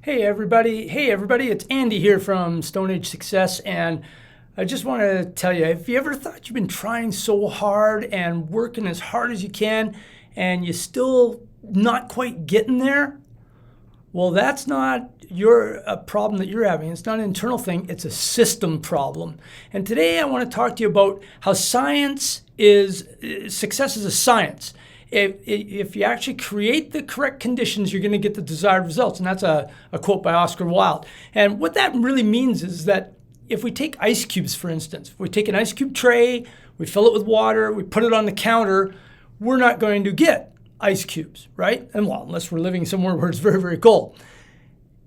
Hey everybody, it's Andy here from Stone Age Success, and I just want to tell you, if you ever thought you've been trying so hard and working as hard as you can and you're still not quite getting there, well, that's not a problem that you're having. It's not an internal thing, it's a system problem. And today I want to talk to you about how success is a science. If you actually create the correct conditions, you're going to get the desired results. And that's a quote by Oscar Wilde. And what that really means is that if we take ice cubes, for instance, if we take an ice cube tray, we fill it with water, we put it on the counter, we're not going to get ice cubes, right? And well, unless we're living somewhere where it's very, very cold.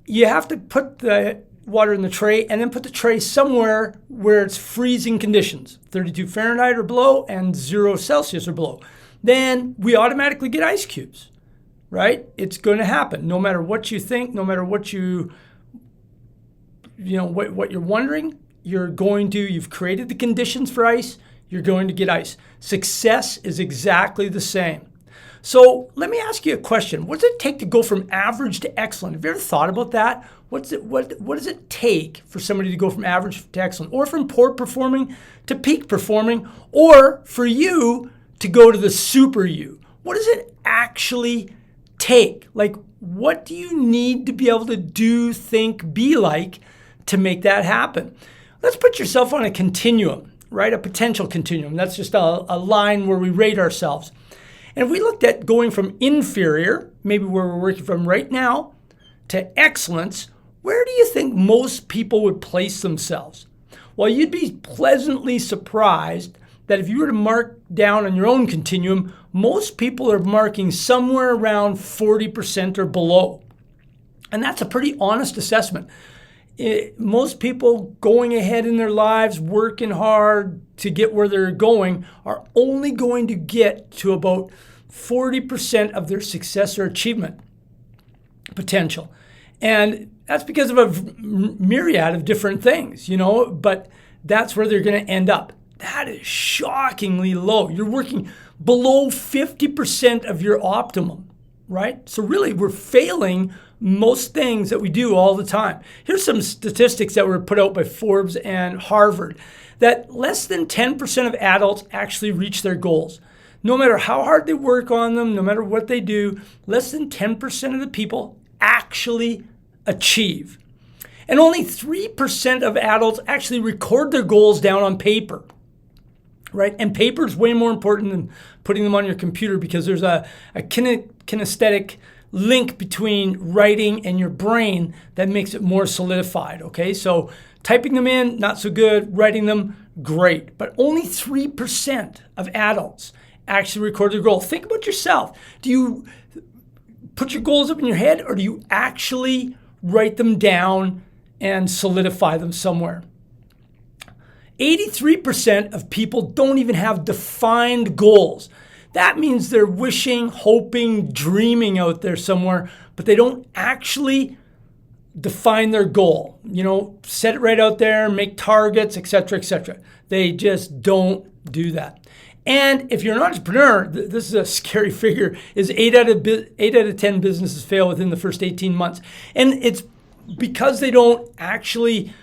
You have to put the water in the tray and then put the tray somewhere where it's freezing conditions, 32 Fahrenheit or below and 0 Celsius or below. Then we automatically get ice cubes, right? It's going to happen no matter what you think, no matter what what you're wondering, you've created the conditions for ice, you're going to get ice. Success is exactly the same. So let me ask you a question. What does it take to go from average to excellent? Have you ever thought about that? What does it take for somebody to go from average to excellent, or from poor performing to peak performing, or for you to go to the super you? What does it actually take? Like, what do you need to be able to do, think, be like to make that happen? Let's put yourself on a continuum, right? A potential continuum. That's just a line where we rate ourselves. And if we looked at going from inferior, maybe where we're working from right now, to excellence, where do you think most people would place themselves? Well, you'd be pleasantly surprised that if you were to mark down on your own continuum, most people are marking somewhere around 40% or below. And that's a pretty honest assessment. Most people going ahead in their lives, working hard to get where they're going, are only going to get to about 40% of their success or achievement potential. And that's because of a myriad of different things, but that's where they're going to end up. That is shockingly low. You're working below 50% of your optimum, right? So really, we're failing most things that we do all the time. Here's some statistics that were put out by Forbes and Harvard, that less than 10% of adults actually reach their goals. No matter how hard they work on them, no matter what they do, less than 10% of the people actually achieve. And only 3% of adults actually record their goals down on paper. Right? And paper is way more important than putting them on your computer, because there's a kinesthetic link between writing and your brain that makes it more solidified. Okay, so typing them in, not so good. Writing them, great. But only 3% of adults actually record their goal. Think about yourself. Do you put your goals up in your head, or do you actually write them down and solidify them somewhere? 83% of people don't even have defined goals. That means they're wishing, hoping, dreaming out there somewhere, but they don't actually define their goal. Set it right out there, make targets, etc., etc. They just don't do that. And if you're an entrepreneur, this is a scary figure, is 8 out of 10 businesses fail within the first 18 months. And it's because they don't actually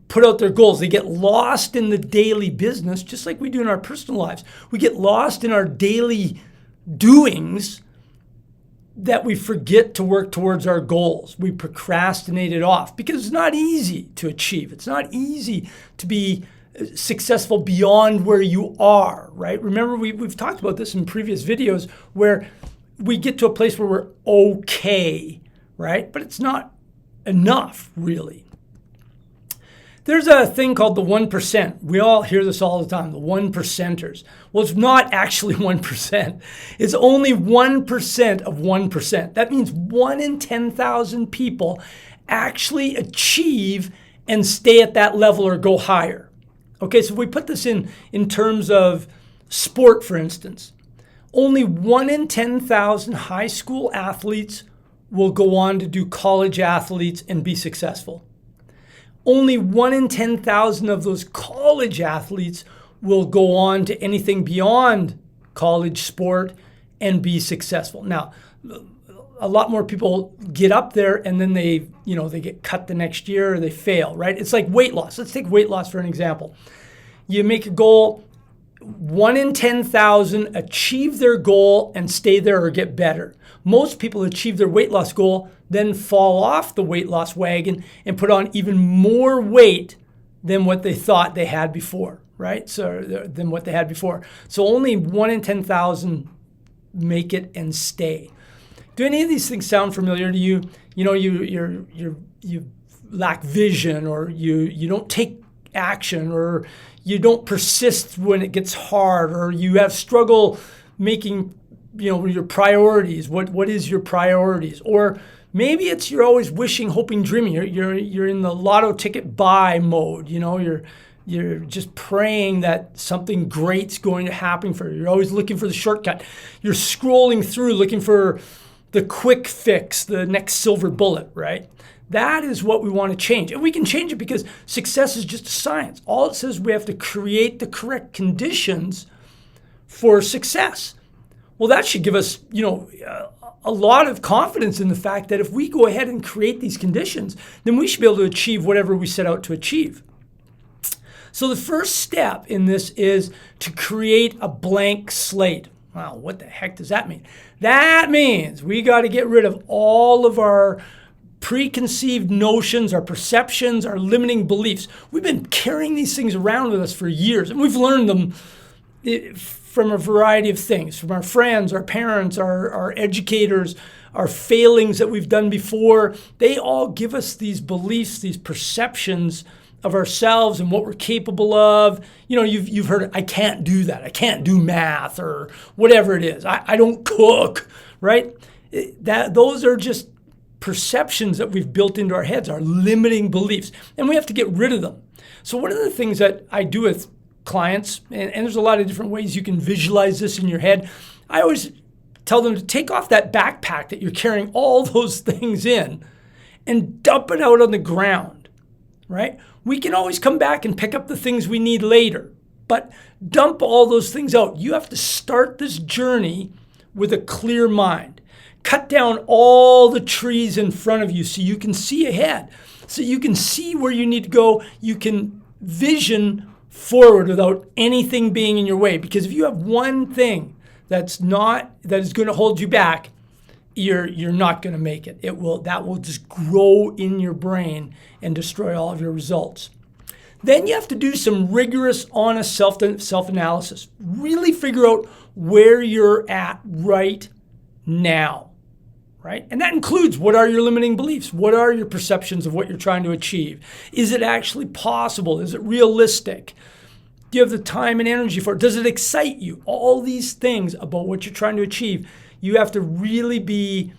put out their goals. They get lost in the daily business, just like we do in our personal lives. We get lost in our daily doings that we forget to work towards our goals. We procrastinate it off because it's not easy to achieve. It's not easy to be successful beyond where you are, right? Remember, we've talked about this in previous videos, where we get to a place where we're okay, right? But it's not enough, really. There's a thing called the 1%. We all hear this all the time, the 1%ers. Well, it's not actually 1%. It's only 1% of 1%. That means 1 in 10,000 people actually achieve and stay at that level or go higher. Okay, so if we put this in terms of sport, for instance, only 1 in 10,000 high school athletes will go on to do college athletes and be successful. Only 1 in 10,000 of those college athletes will go on to anything beyond college sport and be successful. Now, a lot more people get up there and then they get cut the next year or they fail, right? It's like weight loss. Let's take weight loss for an example. You make a goal, 1 in 10,000 achieve their goal and stay there or get better. Most people achieve their weight loss goal, then fall off the weight loss wagon and put on even more weight than what they thought they had before, right? So only 1 in 10,000 make it and stay. Do any of these things sound familiar to you? You lack vision, or you don't take action, or you don't persist when it gets hard, or you have struggle making your priorities. What is your priorities? Or maybe it's you're always wishing, hoping, dreaming. You're in the lotto ticket buy mode. You're just praying that something great's going to happen for you. You're always looking for the shortcut. You're scrolling through looking for the quick fix, the next silver bullet, right? That is what we want to change. And we can change it because success is just a science. All it says, we have to create the correct conditions for success. Well, that should give us, a lot of confidence in the fact that if we go ahead and create these conditions, then we should be able to achieve whatever we set out to achieve. So the first step in this is to create a blank slate. Wow, what the heck does that mean? That means we got to get rid of all of our preconceived notions, our perceptions, our limiting beliefs. We've been carrying these things around with us for years, and we've learned them from a variety of things, from our friends, our parents, our educators, our failings that we've done before. They all give us these beliefs, these perceptions of ourselves and what we're capable of. You've heard it, I can't do that. I can't do math, or whatever it is. I don't cook, right? Those are just perceptions that we've built into our heads, our limiting beliefs, and we have to get rid of them. So one of the things that I do with clients, and there's a lot of different ways you can visualize this in your head, I always tell them to take off that backpack that you're carrying all those things in and dump it out on the ground, right? We can always come back and pick up the things we need later, but dump all those things out. You have to start this journey with a clear mind. Cut down all the trees in front of you so you can see ahead, so you can see where you need to go. You can vision forward without anything being in your way. Because if you have one thing that is going to hold you back, you're not going to make it. That will just grow in your brain and destroy all of your results. Then you have to do some rigorous, honest self-analysis. Really figure out where you're at right now, right? And that includes, what are your limiting beliefs? What are your perceptions of what you're trying to achieve? Is it actually possible? Is it realistic? Do you have the time and energy for it? Does it excite you? All these things about what you're trying to achieve, you have to really be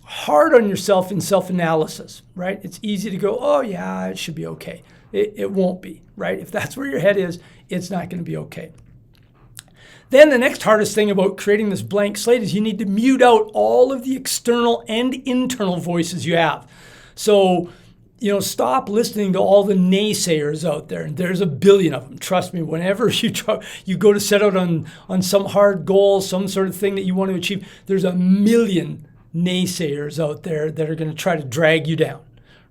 hard on yourself in self-analysis, right? It's easy to go, oh yeah, it should be okay. It won't be, right? If that's where your head is, it's not going to be okay. Then the next hardest thing about creating this blank slate is you need to mute out all of the external and internal voices you have. So, stop listening to all the naysayers out there. And there's a billion of them. Trust me, whenever you go to set out on some hard goal, some sort of thing that you want to achieve, there's a million naysayers out there that are going to try to drag you down,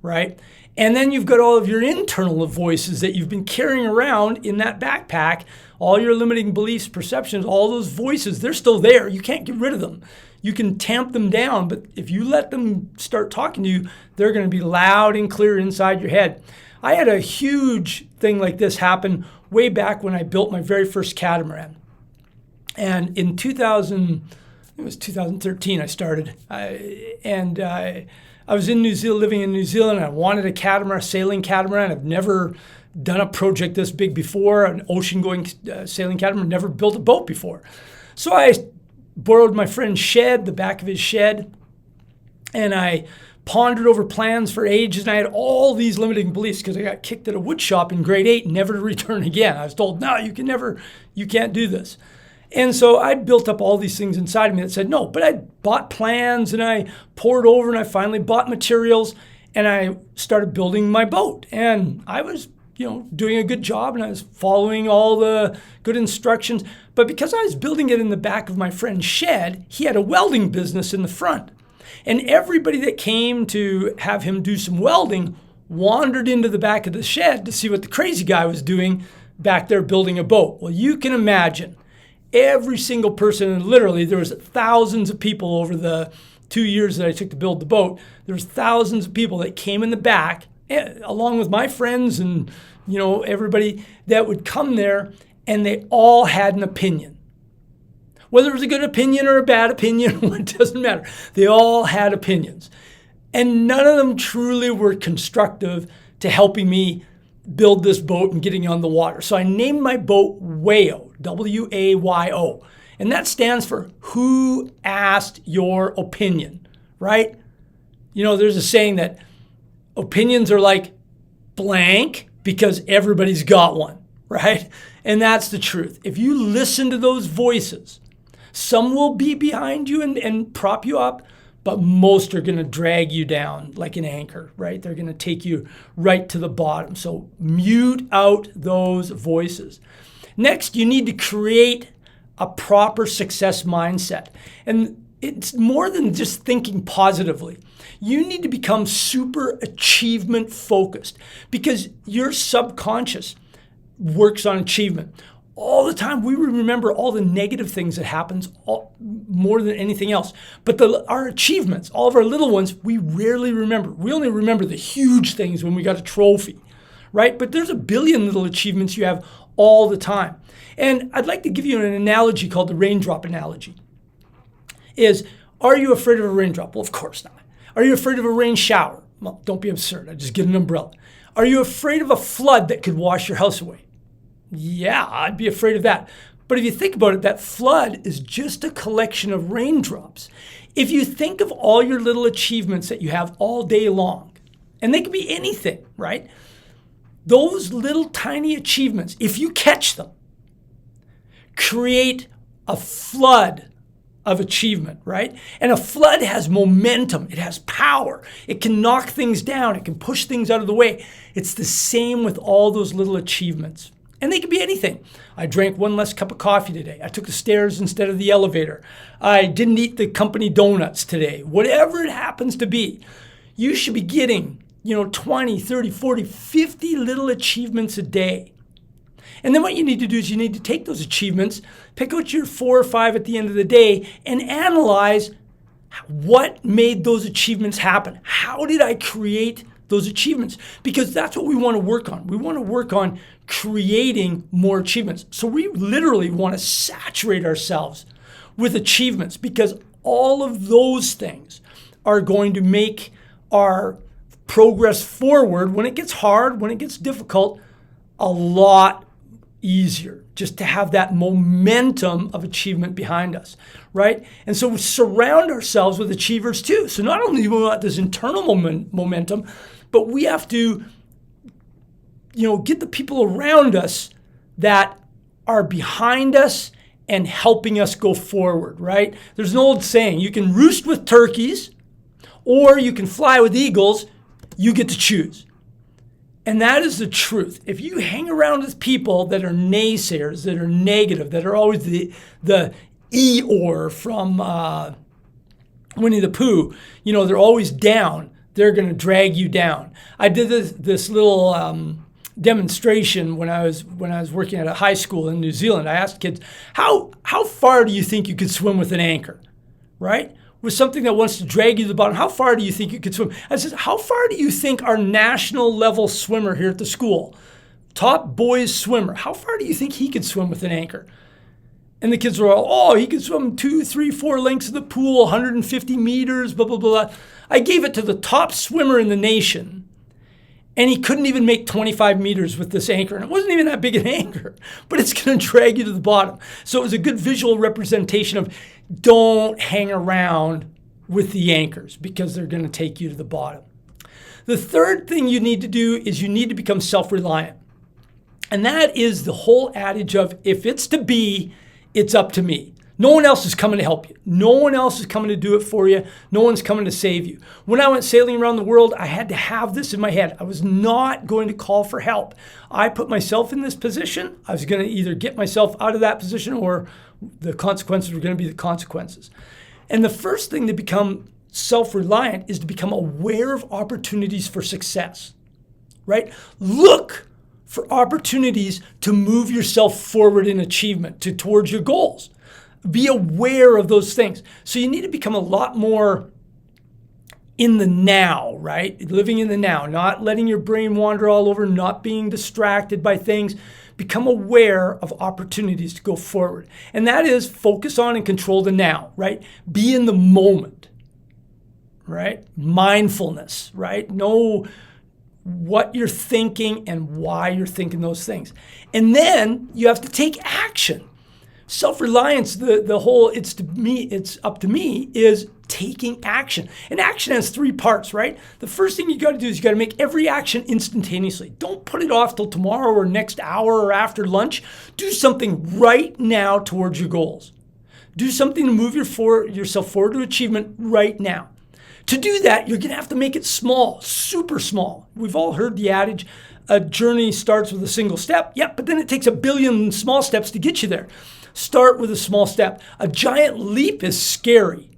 right? And then you've got all of your internal voices that you've been carrying around in that backpack, all your limiting beliefs, perceptions, all those voices, they're still there. You can't get rid of them. You can tamp them down, but if you let them start talking to you, they're going to be loud and clear inside your head. I had a huge thing like this happen way back when I built my very first catamaran. And in 2013 I started. I was in New Zealand, living in New Zealand, and I wanted a catamaran, sailing catamaran. I've never done a project this big before, an ocean-going sailing catamaran, never built a boat before. So I borrowed my friend's shed, the back of his shed, and I pondered over plans for ages, and I had all these limiting beliefs because I got kicked at a wood shop in grade 8, never to return again. I was told, no, you can't do this. And so I built up all these things inside of me that said no, but I bought plans and I poured over and I finally bought materials and I started building my boat. And I was, doing a good job and I was following all the good instructions. But because I was building it in the back of my friend's shed, he had a welding business in the front. And everybody that came to have him do some welding wandered into the back of the shed to see what the crazy guy was doing back there building a boat. Well, you can imagine every single person, and literally there was thousands of people over the 2 years that I took to build the boat. There was thousands of people that came in the back, along with my friends and everybody that would come there, and they all had an opinion. Whether it was a good opinion or a bad opinion, it doesn't matter. They all had opinions. And none of them truly were constructive to helping me build this boat and getting on the water. So I named my boat WAYO, W-A-Y-O. And that stands for Who Asked Your Opinion, right? There's a saying that opinions are like blank because everybody's got one, right? And that's the truth. If you listen to those voices, some will be behind you and prop you up, but most are going to drag you down like an anchor, right? They're going to take you right to the bottom. So mute out those voices. Next, you need to create a proper success mindset. And it's more than just thinking positively. You need to become super achievement focused because your subconscious works on achievement. All the time, we remember all the negative things that happens more than anything else. But our achievements, all of our little ones, we rarely remember. We only remember the huge things when we got a trophy, right? But there's a billion little achievements you have all the time. And I'd like to give you an analogy called the raindrop analogy. Are you afraid of a raindrop? Well, of course not. Are you afraid of a rain shower? Well, don't be absurd. I just get an umbrella. Are you afraid of a flood that could wash your house away? Yeah, I'd be afraid of that. But if you think about it, that flood is just a collection of raindrops. If you think of all your little achievements that you have all day long, and they could be anything, right? Those little tiny achievements, if you catch them, create a flood of achievement, right? And a flood has momentum. It has power. It can knock things down. It can push things out of the way. It's the same with all those little achievements. And they can be anything. I drank one less cup of coffee today. I took the stairs instead of the elevator. I didn't eat the company donuts today. Whatever it happens to be, you should be getting, 20, 30, 40, 50 little achievements a day. And then what you need to do is you need to take those achievements, pick out your 4 or 5 at the end of the day, and analyze what made those achievements happen. How did I create those achievements? Because that's what we want to work on. We want to work on creating more achievements. So we literally want to saturate ourselves with achievements because all of those things are going to make our progress forward when it gets hard, when it gets difficult, a lot easier, just to have that momentum of achievement behind us, right? And so we surround ourselves with achievers too. So not only do we want this internal momentum, but we have to, get the people around us that are behind us and helping us go forward, right? There's an old saying, you can roost with turkeys or you can fly with eagles. You get to choose. And that is the truth. If you hang around with people that are naysayers, that are negative, that are always the Eeyore from Winnie the Pooh, they're always down. They're going to drag you down. I did this little demonstration when I was working at a high school in New Zealand. I asked kids, how far do you think you could swim with an anchor, right? With something that wants to drag you to the bottom, how far do you think you could swim? I said, how far do you think our national level swimmer here at the school, top boys swimmer, how far do you think he could swim with an anchor? And the kids were all, he could swim 2, 3, 4 lengths of the pool, 150 meters, blah, blah, blah. I gave it to the top swimmer in the nation, and he couldn't even make 25 meters with this anchor. And it wasn't even that big an anchor, but it's going to drag you to the bottom. So it was a good visual representation of don't hang around with the anchors because they're going to take you to the bottom. The third thing you need to do is you need to become self-reliant. And that is the whole adage of if it's to be, it's up to me. No one else is coming to help you. No one else is coming to do it for you. No one's coming to save you. When I went sailing around the world, I had to have this in my head. I was not going to call for help. I put myself in this position. I was going to either get myself out of that position or the consequences were going to be the consequences. And the first thing to become self-reliant is to become aware of opportunities for success, right? Look for opportunities to move yourself forward in achievement towards your goals. Be aware of those things. So you need to become a lot more in the now, right? Living in the now, not letting your brain wander all over, not being distracted by things. Become aware of opportunities to go forward. And that is focus on and control the now, right? Be in the moment, right? Mindfulness, right? Know what you're thinking and why you're thinking those things. And then you have to take action. Self-reliance, the whole it's up to me is taking action. And action has three parts, right? The first thing you got to do is you got to make every action instantaneously. Don't put it off till tomorrow or next hour or after lunch. Do something right now towards your goals. Do something to move yourself forward to achievement right now. To do that, you're going to have to make it small, super small. We've all heard the adage, a journey starts with a single step. Yep, but then it takes a billion small steps to get you there. Start with a small step. A giant leap is scary.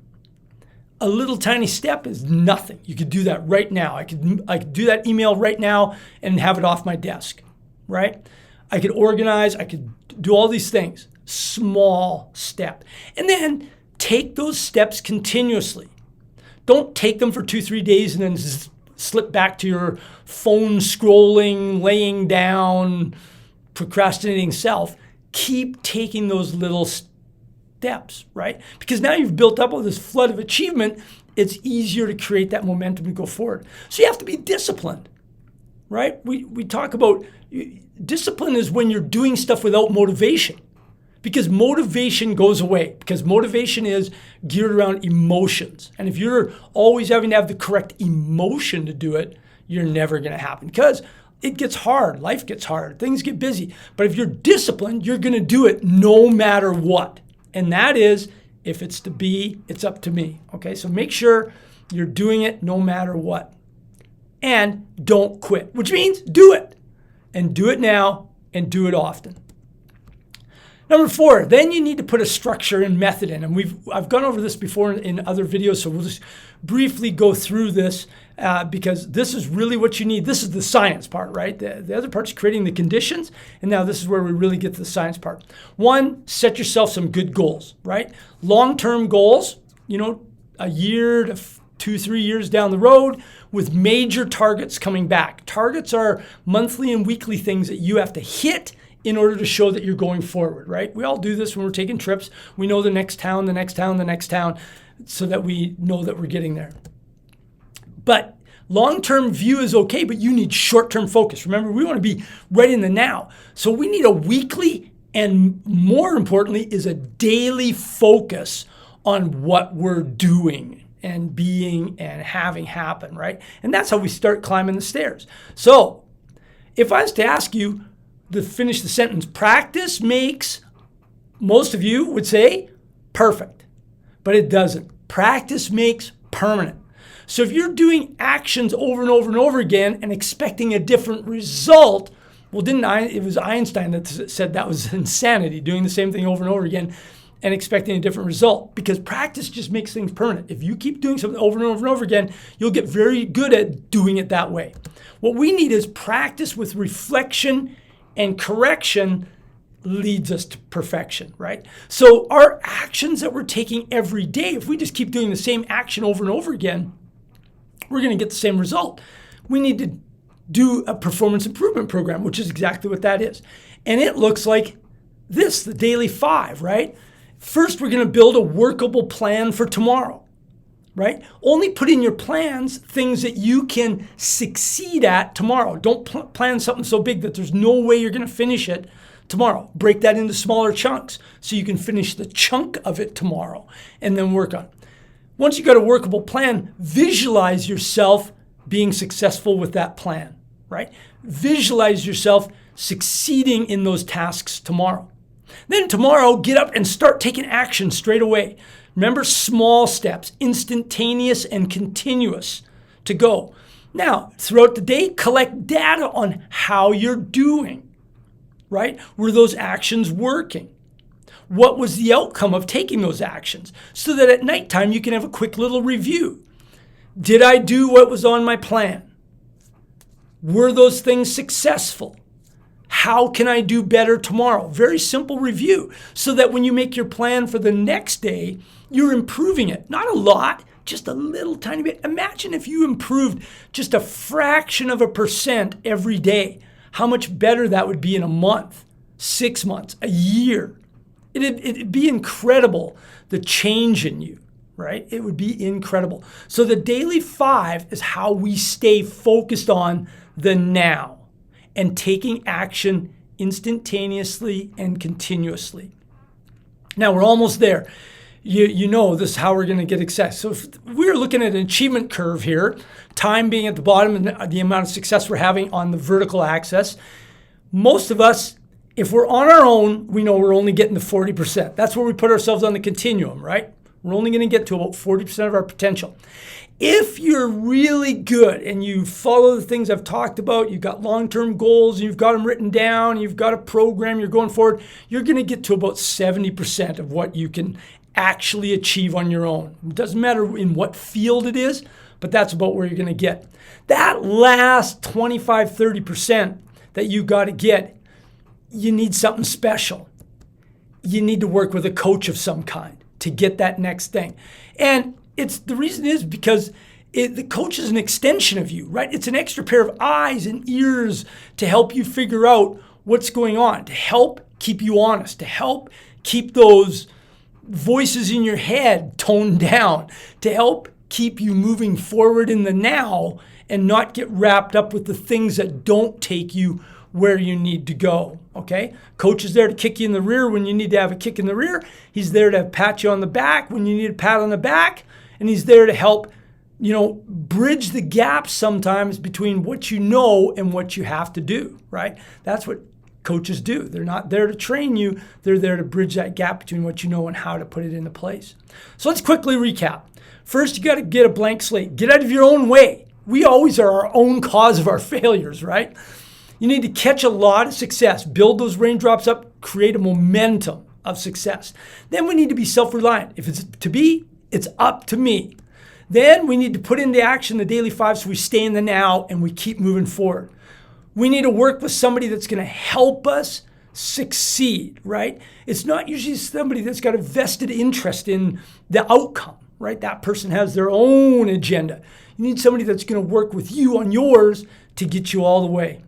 A little tiny step is nothing. You could do that right now. I could do that email right now and have it off my desk, right? I could organize. I could do all these things. Small step. And then take those steps continuously. Don't take them for 2-3 days and then slip back to your phone scrolling, laying down, procrastinating self. Keep taking those little steps, right? Because now you've built up all this flood of achievement, it's easier to create that momentum to go forward. So you have to be disciplined, right? We talk about discipline is when you're doing stuff without motivation, because motivation goes away, because motivation is geared around emotions. And if you're always having to have the correct emotion to do it, you're never going to happen, because it gets hard. Life gets hard. Things get busy. But if you're disciplined, you're going to do it no matter what. And that is, if it's to be, it's up to me. Okay, so make sure you're doing it no matter what. And don't quit, which means do it. And do it now and do it often. Number 4, then you need to put a structure and method in. And I've gone over this before in other videos, so we'll just briefly go through this because this is really what you need. This is the science part, right? The other part's creating the conditions, and now this is where we really get to the science part. 1, set yourself some good goals, right? Long-term goals, a year to 2-3 years down the road with major targets coming back. Targets are monthly and weekly things that you have to hit in order to show that you're going forward, right? We all do this when we're taking trips. We know the next town, the next town, the next town, so that we know that we're getting there. But long-term view is okay, but you need short-term focus. Remember, we want to be right in the now. So we need a weekly, and more importantly, is a daily focus on what we're doing and being and having happen, right? And that's how we start climbing the stairs. So if I was to ask you, to finish the sentence, practice makes, most of you would say, perfect. But it doesn't. Practice makes permanent. So if you're doing actions over and over and over again and expecting a different result, well, it was Einstein that said that was insanity, doing the same thing over and over again and expecting a different result, because practice just makes things permanent. If you keep doing something over and over and over again, you'll get very good at doing it that way. What we need is practice with reflection, and correction leads us to perfection, right? So our actions that we're taking every day, if we just keep doing the same action over and over again, we're going to get the same result. We need to do a performance improvement program, which is exactly what that is. And it looks like this, the daily 5, right? First, we're going to build a workable plan for tomorrow, right? Only put in your plans things that you can succeed at tomorrow. Don't plan something so big that there's no way you're going to finish it tomorrow. Break that into smaller chunks so you can finish the chunk of it tomorrow and then work on it. Once you've got a workable plan, visualize yourself being successful with that plan, right? Visualize yourself succeeding in those tasks tomorrow. Then tomorrow, get up and start taking action straight away. Remember, small steps, instantaneous and continuous to go. Now, throughout the day, collect data on how you're doing, right? Were those actions working? what was the outcome of taking those actions, so that at nighttime you can have a quick little review. Did I do what was on my plan? Were those things successful? How can I do better tomorrow? Very simple review, so that when you make your plan for the next day, you're improving it. Not a lot, just a little tiny bit. Imagine if you improved just a fraction of a percent every day. How much better that would be in a month, 6 months, a year. It'd be incredible, the change in you, right? It would be incredible. So the daily 5 is how we stay focused on the now and taking action instantaneously and continuously. Now we're almost there. You know this is how we're going to get success. So if we're looking at an achievement curve here, time being at the bottom and the amount of success we're having on the vertical axis, most of us, if we're on our own, we know we're only getting to 40%. That's where we put ourselves on the continuum, right? We're only going to get to about 40% of our potential. If you're really good and you follow the things I've talked about, you've got long-term goals, you've got them written down, you've got a program, you're going forward, you're going to get to about 70% of what you can actually achieve on your own. It doesn't matter in what field it is, but that's about where you're going to get. That last 25, 30% that you got to get, you need something special. You need to work with a coach of some kind to get that next thing. And the reason is because the coach is an extension of you, right? It's an extra pair of eyes and ears to help you figure out what's going on, to help keep you honest, to help keep those voices in your head toned down, to help keep you moving forward in the now and not get wrapped up with the things that don't take you where you need to go, okay? Coach is there to kick you in the rear when you need to have a kick in the rear. He's there to pat you on the back when you need a pat on the back. And he's there to help, bridge the gap sometimes between what you know and what you have to do, right? That's what coaches do. They're not there to train you. They're there to bridge that gap between what you know and how to put it into place. So let's quickly recap. First, you got to get a blank slate. Get out of your own way. We always are our own cause of our failures, right? You need to catch a lot of success. Build those raindrops up. Create a momentum of success. Then we need to be self-reliant. If it's to be, it's up to me. Then we need to put into action the daily 5 so we stay in the now and we keep moving forward. We need to work with somebody that's going to help us succeed, right? It's not usually somebody that's got a vested interest in the outcome, right? That person has their own agenda. You need somebody that's going to work with you on yours to get you all the way.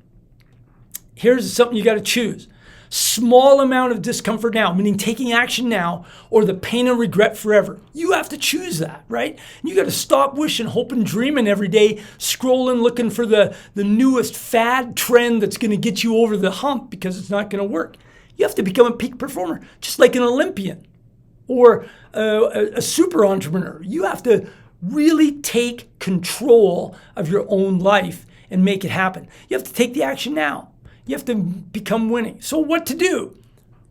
Here's something you got to choose. Small amount of discomfort now, meaning taking action now, or the pain and regret forever. You have to choose that, right? You got to stop wishing, hoping, dreaming every day, scrolling, looking for the newest fad trend that's going to get you over the hump, because it's not going to work. You have to become a peak performer, just like an Olympian or a super entrepreneur. You have to really take control of your own life and make it happen. You have to take the action now. You have to become winning. So what to do?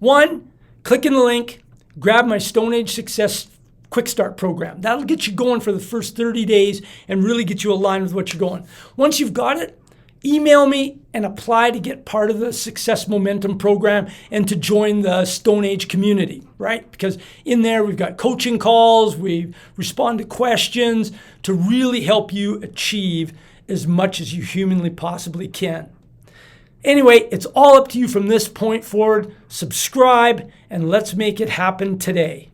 1, click in the link, grab my Stone Age Success Quick Start program. That'll get you going for the first 30 days and really get you aligned with what you're going. Once you've got it, email me and apply to get part of the Success Momentum program and to join the Stone Age community, right? Because in there we've got coaching calls, we respond to questions to really help you achieve as much as you humanly possibly can. Anyway, it's all up to you from this point forward. Subscribe and let's make it happen today.